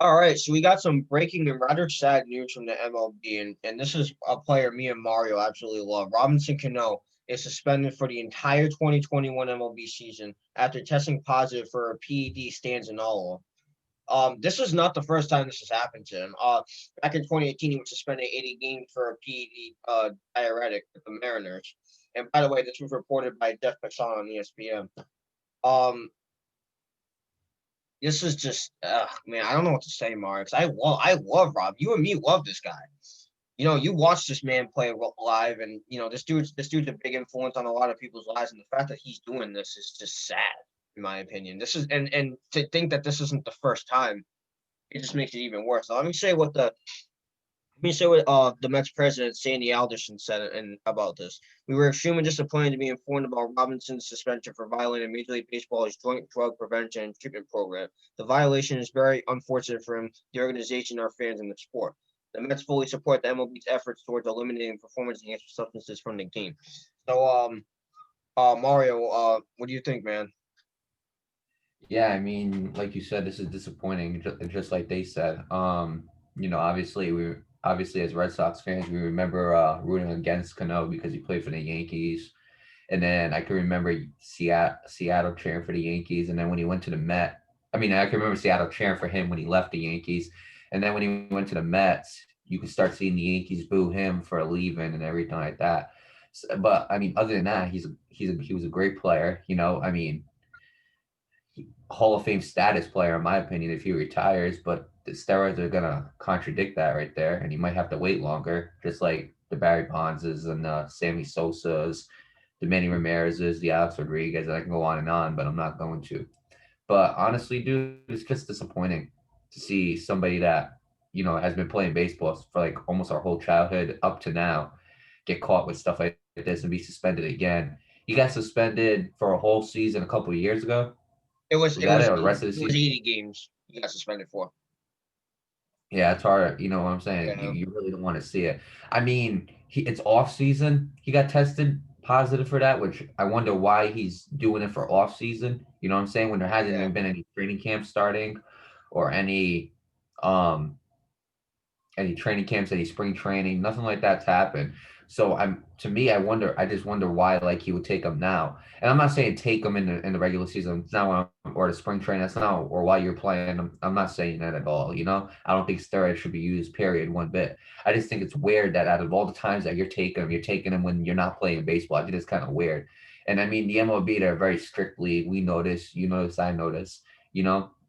All right, so we got some breaking and rather sad news from the MLB, and this is a player me and Mario absolutely love. Robinson Canó is suspended for the entire 2021 MLB season after testing positive for a PED stanzanol. This is not the first time this has happened to him. Back in 2018, he was suspended 80 games for a PED diuretic with the Mariners. And by the way, this was reported by Jeff Passan on ESPN. Um, this is just, man, I don't know what to say, Mark. I love Rob. You and me love this guy. You watch this man play live, and this dude's a big influence on a lot of people's lives, and the fact that he's doing this is just sad, in my opinion. This is, and to think that this isn't the first time, it just makes it even worse. So let me say what the Mets president Sandy Alderson said about this. We were extremely disappointed to be informed about Robinson's suspension for violating Major League Baseball's joint drug prevention and treatment program. The violation is very unfortunate for him, the organization, our fans, and the sport. The Mets fully support the MLB's efforts towards eliminating performance-enhancing substances from the game. So, Mario, what do you think, man? Yeah, I mean, like you said, this is disappointing, just like they said. Obviously as Red Sox fans, we remember rooting against Cano because he played for the Yankees, and then I can remember Seattle cheering for the Yankees, and then when he went to the Met, I mean, I can remember Seattle cheering for him when he left the Yankees, and then when he went to the Mets, you could start seeing the Yankees boo him for leaving and everything like that. But I mean, other than that, he was a great player. I mean, Hall of Fame status player, in my opinion, if he retires. But the steroids are gonna contradict that right there, and he might have to wait longer, just like the Barry Bondses and Sammy Sosa's, the Manny Ramirez's, the Alex Rodriguez, and I can go on and on, but I'm not going to. But honestly, dude, it's just disappointing to see somebody that has been playing baseball for like almost our whole childhood up to now get caught with stuff like this and be suspended again. He got suspended for a whole season a couple of years ago. It Was was it that it, or was the rest of the it was season? 80 games he got suspended for. Yeah, it's hard. You know what I'm saying? You, Yeah. you really don't want to see it. I mean, it's off season. He got tested positive for that, which I wonder why he's doing it for off season. You know what I'm saying? When there hasn't Yeah. even been any training camp starting or um any training camps, any spring training, nothing like that's happened. So to me, I just wonder why like he would take them now. And I'm not saying take them in the regular season. It's not or the spring training. That's not or while you're playing. I'm not saying that at all. I don't think steroids should be used. Period. One bit. I just think it's weird that out of all the times that you're taking them when you're not playing baseball. I think it's kind of weird. And I mean, the MLB, they're very strictly. We notice. You notice. I notice.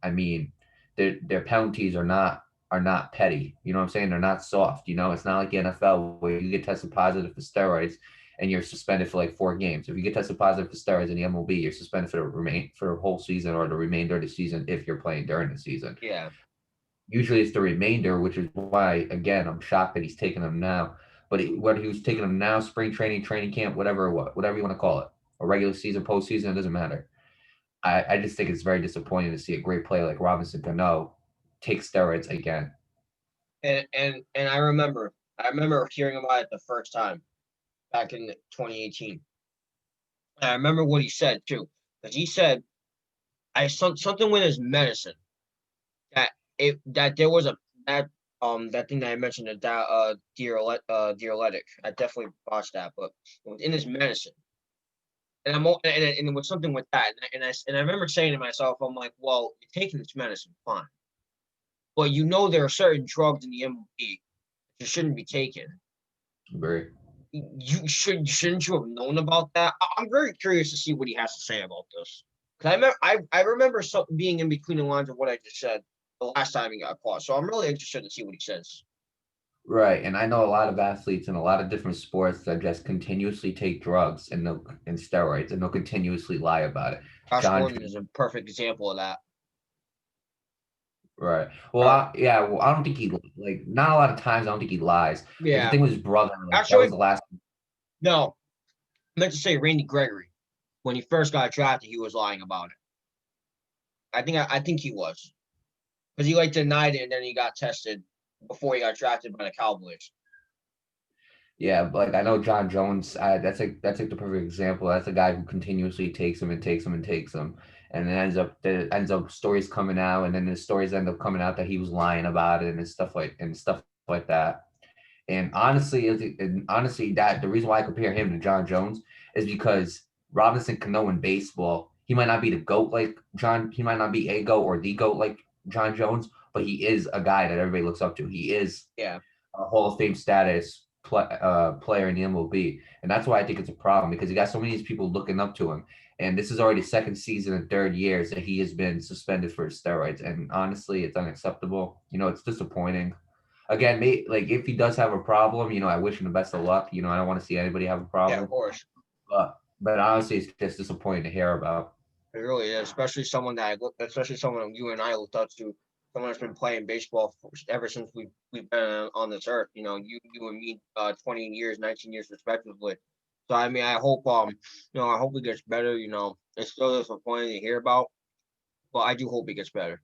I mean, their penalties are not petty. You know what I'm saying? They're not soft. It's not like the NFL where you get tested positive for steroids and you're suspended for like 4 games. If you get tested positive for steroids in the MLB, you're suspended for the whole season or the remainder of the season if you're playing during the season. Yeah. Usually it's the remainder, which is why again I'm shocked that he's taking them now. But whether he was taking them now, spring training, training camp, whatever you want to call it, or regular season, postseason, it doesn't matter. I just think it's very disappointing to see a great player like Robinson Cano take steroids again. And I remember hearing about it the first time back in 2018. And I remember what he said too, because he said something with his medicine that that there was that thing that I mentioned, diuretic. I definitely botched that, but it was in his medicine. And it was something with that, and I remember saying to myself, I'm like, well, you're taking this medicine, fine, but there are certain drugs in the MLB that you shouldn't be taking. Very. Shouldn't you have known about that? I'm very curious to see what he has to say about this. Because I remember something being in between the lines of what I just said the last time he got caught. So I'm really interested to see what he says. Right, and I know a lot of athletes in a lot of different sports that just continuously take drugs and steroids, and they'll continuously lie about it. Josh John, Gordon is a perfect example of that. right? Well, Uh, yeah, well, I don't think he like not a lot of times. I don't think he lies. Like the yeah, thing with his brother, like that was actually, the last. no, I meant to say Randy Gregory. When he first got drafted, he was lying about it. I think he was, because he denied it, and then he got tested before he got drafted by the Cowboys. Yeah, but like I know John Jones. That's like the perfect example. That's a guy who continuously takes them and takes them and takes them, and then ends up stories coming out, and then the stories end up coming out that he was lying about it and stuff like that. And honestly, that the reason why I compare him to John Jones is because Robinson Cano in baseball, he might not be the GOAT like John, he might not be a GOAT or the GOAT like John Jones, but he is a guy that everybody looks up to. He is Yeah. a Hall of Fame status player in the MLB, and that's why I think it's a problem because you got so many of these people looking up to him, and this is already second season and third years that he has been suspended for steroids, and honestly, it's unacceptable. It's disappointing. Again, like if he does have a problem, I wish him the best of luck. I don't want to see anybody have a Yeah, of problem, course. but honestly, it's just disappointing to hear about. It really is, especially especially someone you and I looked up to, someone that's been playing baseball ever since we've been on this earth. You and me, 20 years, 19 years respectively. So I mean, I hope it gets better. It's still disappointing to hear about, but I do hope it gets better.